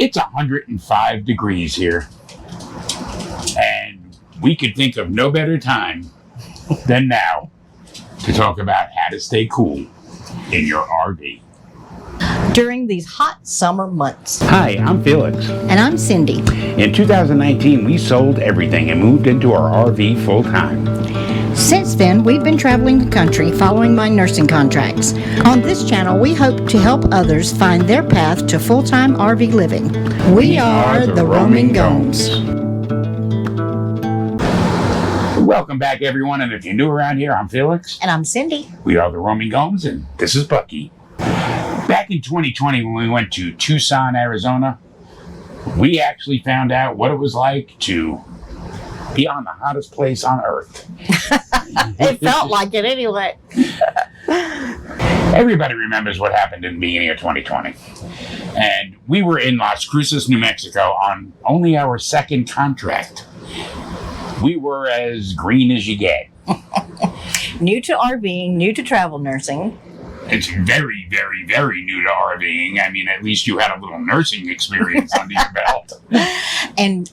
It's 105 degrees here, and we could think of no better time than now to talk about how to stay cool in your RV. During these hot summer months. Hi, I'm Felix. And I'm Cindy. In 2019, we sold everything and moved into our RV full-time. Since then, we've been traveling the country following my nursing contracts. On this channel, we hope to help others find their path to full-time RV living. We are the Roaming Gomes. Welcome back, everyone, and if you're new around here, I'm Felix. And I'm Cindy. We are the Roaming Gomes, and this is Bucky. Back in 2020, when we went to Tucson, Arizona, we actually found out what it was like to be on the hottest place on Earth. It felt like it anyway. Everybody remembers what happened in the beginning of 2020. And we were in Las Cruces, New Mexico on only our second contract. We were as green as you get. New to RVing, new to travel nursing. It's very, very, very new to RVing. I mean, at least you had a little nursing experience under your belt. And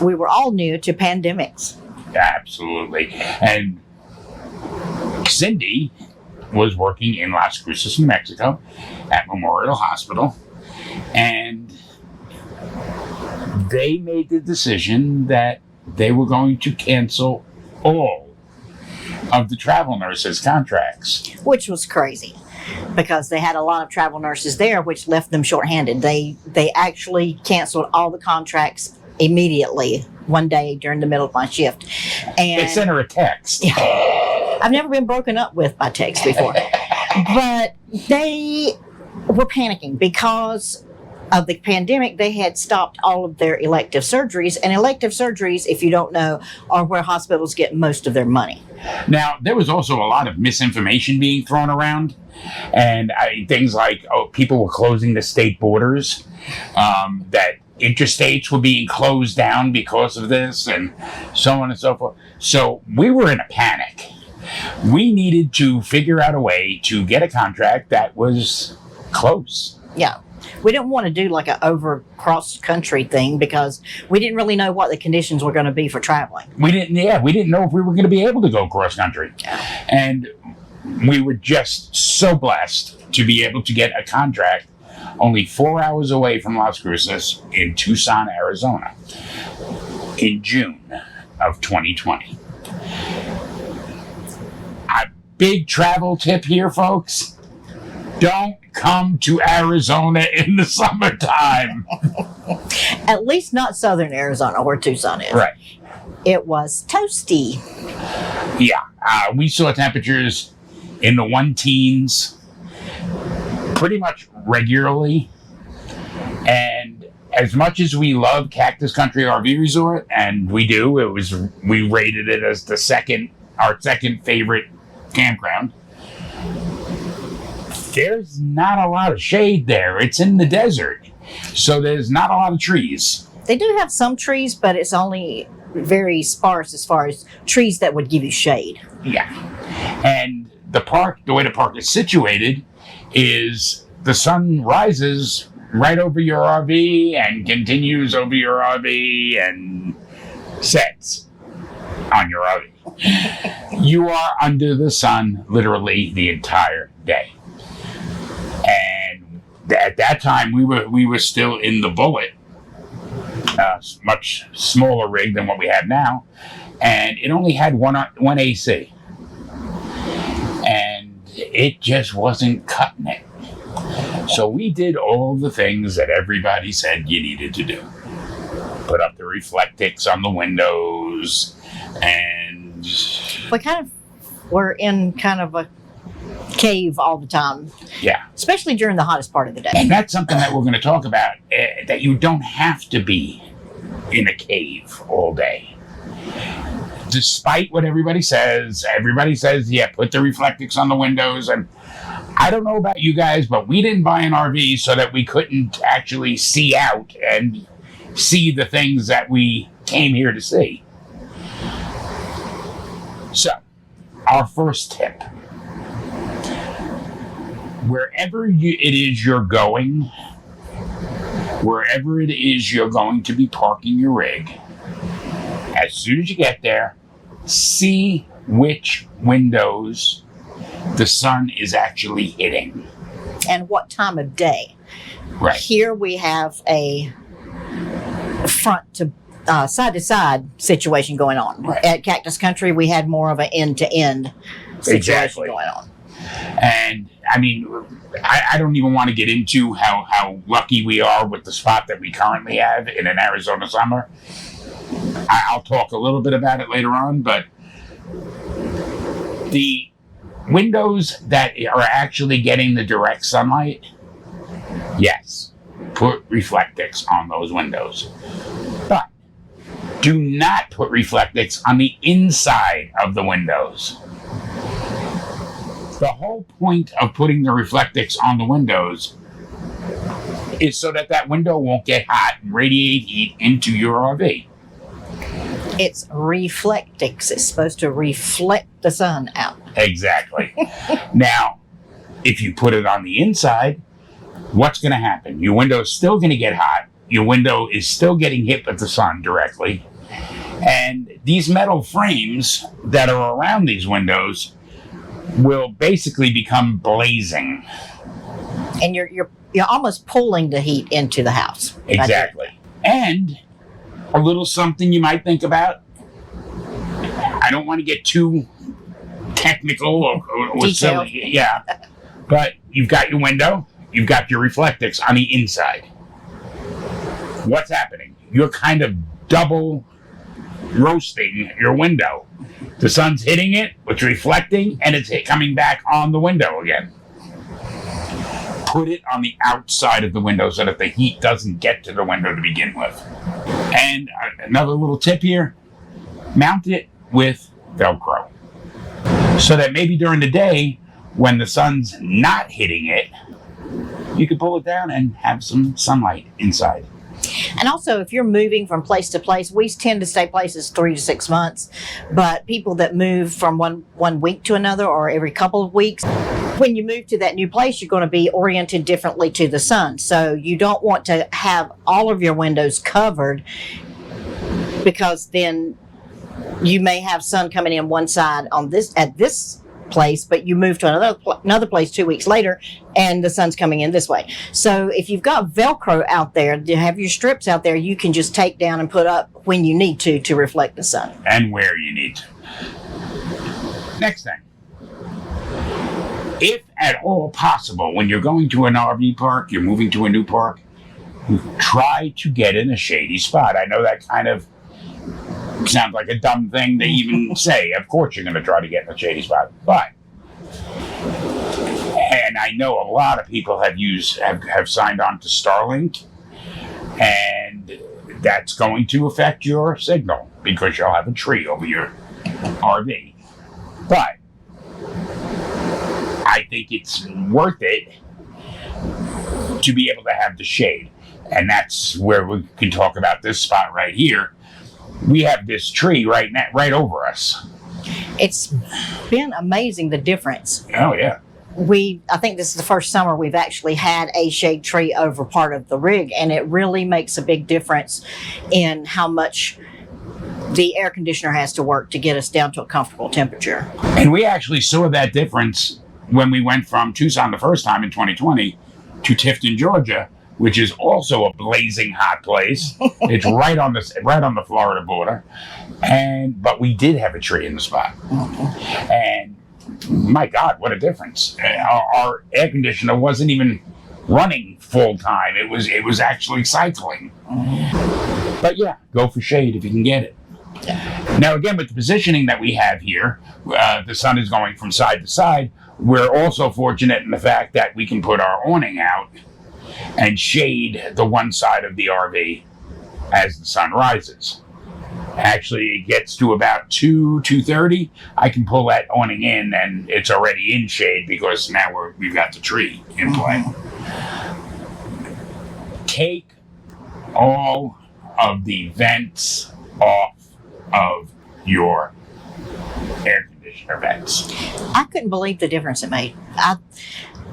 we were all new to pandemics. Absolutely. And Cindy was working in Las Cruces, New Mexico at Memorial Hospital. And they made the decision that they were going to cancel all of the travel nurses' contracts. Which was crazy because they had a lot of travel nurses there, which left them shorthanded. They actually canceled all the contracts immediately one day during the middle of my shift. And they sent her a text. I've never been broken up with by text before. But they were panicking because of the pandemic. They had stopped all of their elective surgeries, and elective surgeries, if you don't know, are where hospitals get most of their money. Now, there was also a lot of misinformation being thrown around, and things like people were closing the state borders, that interstates were being closed down because of this, and so on and so forth. So we were in a panic. We needed to figure out a way to get a contract that was close. Yeah. We didn't want to do like an over cross-country thing because we didn't really know what the conditions were going to be for traveling. We didn't know if we were going to be able to go cross-country. Yeah. And we were just so blessed to be able to get a contract only 4 hours away from Las Cruces in Tucson, Arizona, in June of 2020. A big travel tip here, folks. Don't come to Arizona in the summertime. At least not southern Arizona where Tucson is. Right. It was toasty. Yeah. We saw temperatures in the 1-teens pretty much regularly. And as much as we love Cactus Country RV Resort, and we do, we rated it as our second favorite campground. There's not a lot of shade there. It's in the desert, so there's not a lot of trees. They do have some trees, but it's only very sparse as far as trees that would give you shade. Yeah. And the way the park is situated is the sun rises right over your RV and continues over your RV and sets on your RV. You are under the sun literally the entire day. And at that time, we were still in the Bullet, much smaller rig than what we have now, and it only had one AC, and it just wasn't cutting it. So we did all the things that everybody said you needed to do. Put up the reflectix on the windows, and We kind of were in kind of a cave all the time. Yeah. Especially during the hottest part of the day. And that's something that we're going to talk about, that you don't have to be in a cave all day. Despite what everybody says, yeah, put the reflectix on the windows. And I don't know about you guys, but we didn't buy an RV so that we couldn't actually see out and see the things that we came here to see. So, our first tip. Wherever it is you're going, wherever it is you're going to be parking your rig, as soon as you get there, see which windows the sun is actually hitting. And what time of day. Right. Here we have a front to side to side situation going on. Right. At Cactus Country, we had more of an end to end situation going on. And I mean, I don't even want to get into how lucky we are with the spot that we currently have in an Arizona summer. I'll talk a little bit about it later on, but the windows that are actually getting the direct sunlight, yes, put Reflectix on those windows. But do not put Reflectix on the inside of the windows. The whole point of putting the Reflectix on the windows is so that window won't get hot and radiate heat into your RV. It's Reflectix. It's supposed to reflect the sun out. Exactly. Now, if you put it on the inside, what's going to happen? Your window is still going to get hot. Your window is still getting hit with the sun directly. And these metal frames that are around these windows will basically become blazing. And you're almost pulling the heat into the house. Exactly. And a little something you might think about. I don't want to get too technical or silly. Yeah. But you've got your window, you've got your Reflectix on the inside. What's happening? You're kind of double roasting your window. The sun's hitting it, it's reflecting, and it's coming back on the window again. Put it on the outside of the window so that the heat doesn't get to the window to begin with. And another little tip here, mount it with Velcro. So that maybe during the day, when the sun's not hitting it, you can pull it down and have some sunlight inside. And also, if you're moving from place to place, we tend to stay places 3 to 6 months. But people that move from one week to another or every couple of weeks, when you move to that new place, you're going to be oriented differently to the sun. So you don't want to have all of your windows covered, because then you may have sun coming in one side at this place, but you move to another place 2 weeks later and the sun's coming in this way. So if you've got Velcro out there, you have your strips out there, you can just take down and put up when you need to reflect the sun. And where you need to. Next thing. If at all possible, when you're going to an RV park, you're moving to a new park, try to get in a shady spot. I know that kind of sounds like a dumb thing to even say. Of course you're going to try to get in a shady spot. But, and I know a lot of people have signed on to Starlink, and that's going to affect your signal because you'll have a tree over your RV. But I think it's worth it to be able to have the shade. And that's where we can talk about this spot right here. We have this tree right over us. It's been amazing, the difference. Oh, yeah. I think this is the first summer we've actually had a shade tree over part of the rig, and it really makes a big difference in how much the air conditioner has to work to get us down to a comfortable temperature. And we actually saw that difference when we went from Tucson the first time in 2020 to Tifton, Georgia, which is also a blazing hot place. It's right on the Florida border, but we did have a tree in the spot, and my God, what a difference! Our air conditioner wasn't even running full time; it was actually cycling. But yeah, go for shade if you can get it. Now again, with the positioning that we have here, the sun is going from side to side. We're also fortunate in the fact that we can put our awning out and shade the one side of the RV as the sun rises. Actually, it gets to about 2:30. I can pull that awning in and it's already in shade because now we've got the tree in play. Take all of the vents off of your air conditioner vents. I couldn't believe the difference it made.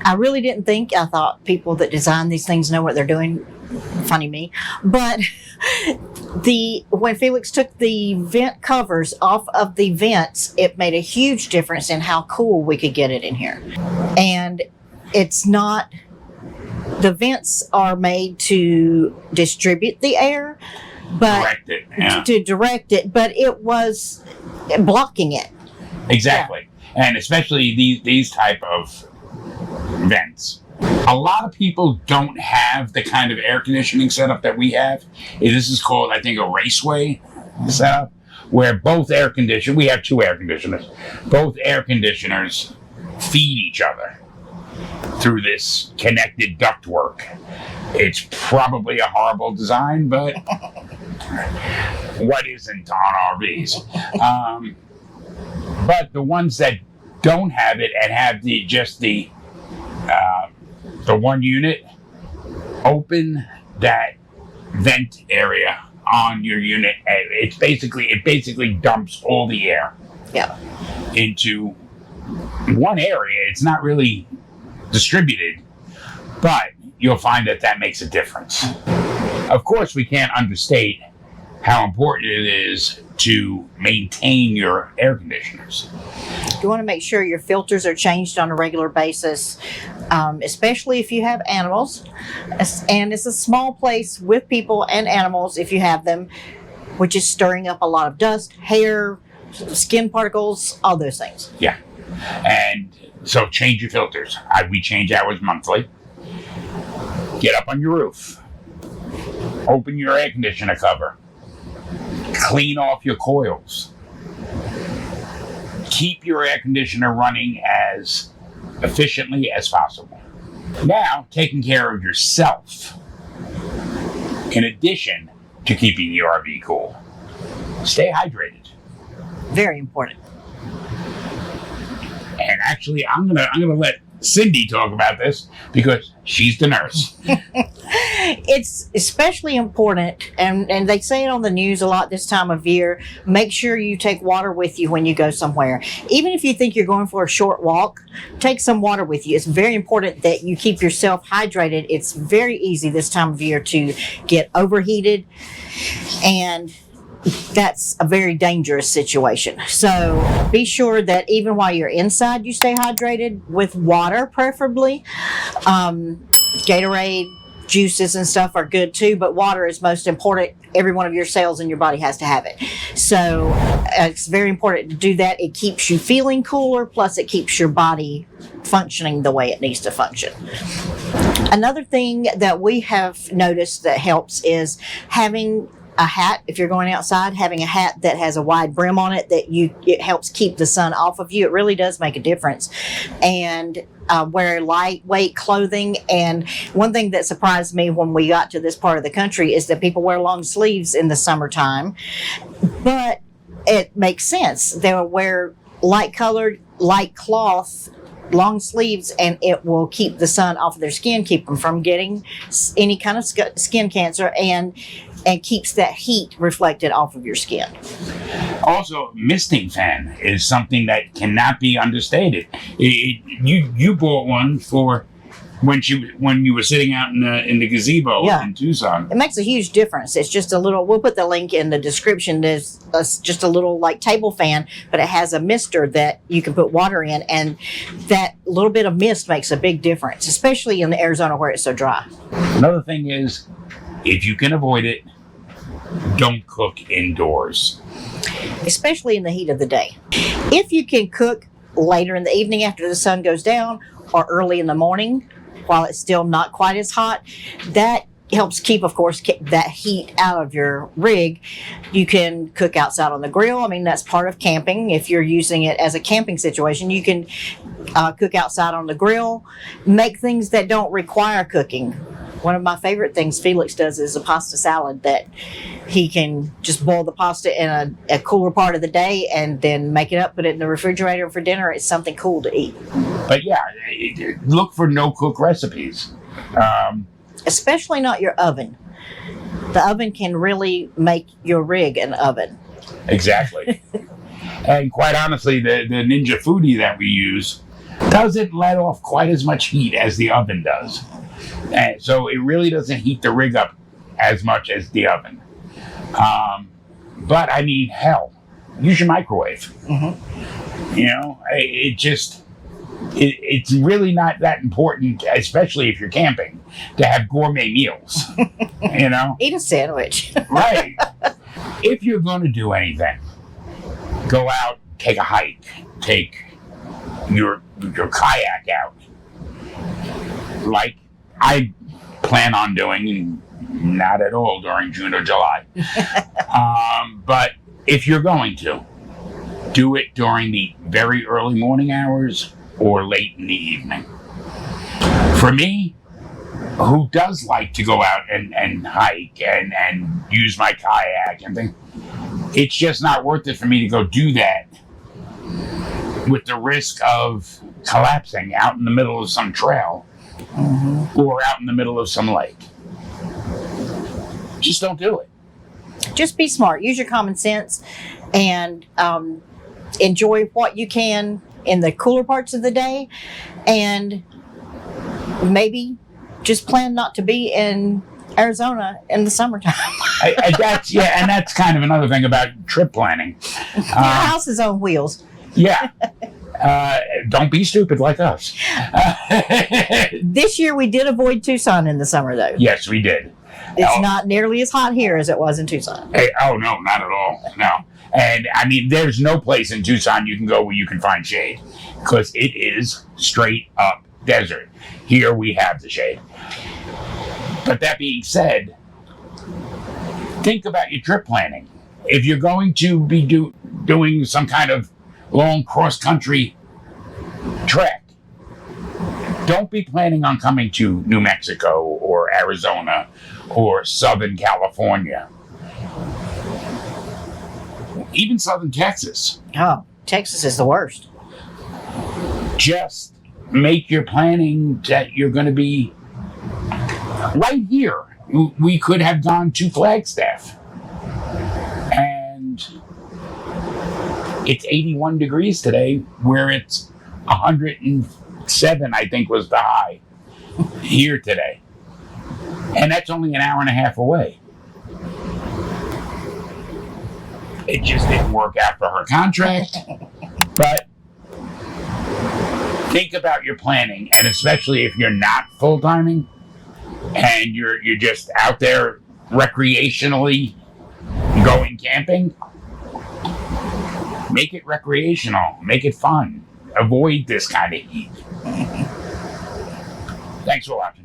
I really didn't think. I thought people that design these things know what they're doing. Funny me. But when Felix took the vent covers off of the vents, it made a huge difference in how cool we could get it in here. And it's not, the vents are made to distribute the air, but to direct it, but it was blocking it. Exactly. Yeah. And especially these type of vents. A lot of people don't have the kind of air conditioning setup that we have. This is called, I think, a raceway setup, where both air conditioners, we have 2 air conditioners, both air conditioners feed each other through this connected ductwork. It's probably a horrible design, but what isn't on RVs? But the ones that don't have it and have the one unit, open that vent area on your unit. It basically dumps all the air into one area. It's not really distributed, but you'll find that makes a difference. Of course, we can't understate how important it is to maintain your air conditioners. You want to make sure your filters are changed on a regular basis, especially if you have animals. And it's a small place with people and animals if you have them, which is stirring up a lot of dust, hair, skin particles, all those things. Yeah. And so change your filters. We change ours monthly. Get up on your roof. Open your air conditioner cover. Clean off your coils. Keep your air conditioner running as efficiently as possible. Now, taking care of yourself, in addition to keeping the RV cool. Stay hydrated. Very important. And actually, I'm gonna let Cindy talk about this because she's the nurse. It's especially important, and they say it on the news a lot this time of year, make sure you take water with you when you go somewhere. Even if you think you're going for a short walk, take some water with you. It's very important that you keep yourself hydrated. It's very easy this time of year to get overheated, and that's a very dangerous situation. So be sure that even while you're inside, you stay hydrated with water, preferably. Gatorade, juices and stuff are good too, but water is most important. Every one of your cells in your body has to have it. So it's very important to do that. It keeps you feeling cooler, plus it keeps your body functioning the way it needs to function. Another thing that we have noticed that helps is having a hat. If you're going outside, having a hat that has a wide brim on it, it helps keep the sun off of you. It really does make a difference. And wear lightweight clothing. And one thing that surprised me when we got to this part of the country is that people wear long sleeves in the summertime, but it makes sense. They'll wear light colored, light cloth, long sleeves, and it will keep the sun off of their skin, keep them from getting any kind of skin cancer, and keeps that heat reflected off of your skin. Also, misting fan is something that cannot be understated. You bought one for when you were sitting out in the gazebo in Tucson. It makes a huge difference. It's just a little, we'll put the link in the description. There's just a little like table fan, but it has a mister that you can put water in, and that little bit of mist makes a big difference, especially in Arizona where it's so dry. Another thing is, if you can avoid it, don't cook indoors. Especially in the heat of the day. If you can cook later in the evening after the sun goes down, or early in the morning while it's still not quite as hot, that helps keep, of course, that heat out of your rig. You can cook outside on the grill. I mean, that's part of camping. If you're using it as a camping situation, you can cook outside on the grill. Make things that don't require cooking. One of my favorite things Felix does is a pasta salad that he can just boil the pasta in a cooler part of the day and then make it up, put it in the refrigerator for dinner. It's something cool to eat. But yeah, look for no-cook recipes. Especially not your oven. The oven can really make your rig an oven. Exactly. And quite honestly, the Ninja Foodie that we use, doesn't let off quite as much heat as the oven does. And so it really doesn't heat the rig up as much as the oven. But I mean, hell, use your microwave. You know, it's really not that important, especially if you're camping, to have gourmet meals. You know, Eat a sandwich. right? If you're going to do anything, go out, take a hike, take your kayak out, like I plan on doing. Not at all during June or July. But if you're going to, do it during the very early morning hours or late in the evening. For me, who does like to go out and hike and use my kayak and things, it's just not worth it for me to go do that with the risk of collapsing out in the middle of some trail or out in the middle of some lake. Just don't do it. Just be smart. Use your common sense and enjoy what you can in the cooler parts of the day, and maybe just plan not to be in Arizona in the summertime. That's kind of another thing about trip planning. Your house is on wheels. Yeah. Don't be stupid like us. This year we did avoid Tucson in the summer, though. Yes, we did. It's not nearly as hot here as it was in Tucson. Oh, no, not at all. No. And, I mean, there's no place in Tucson you can go where you can find shade, because it is straight up desert. Here we have the shade. But that being said, think about your trip planning. If you're going to be doing some kind of long cross-country trek, don't be planning on coming to New Mexico or Arizona or Southern California. Even Southern Texas. Oh, Texas is the worst. Just make your planning that you're going to be right here. We could have gone to Flagstaff. And it's 81 degrees today, where it's 107, I think, was the high here today. And that's only an hour and a half away. It just didn't work out for her contract. But think about your planning, and especially if you're not full-timing and you're just out there recreationally going camping, make it recreational, make it fun. Avoid this kind of heat. Thanks for watching.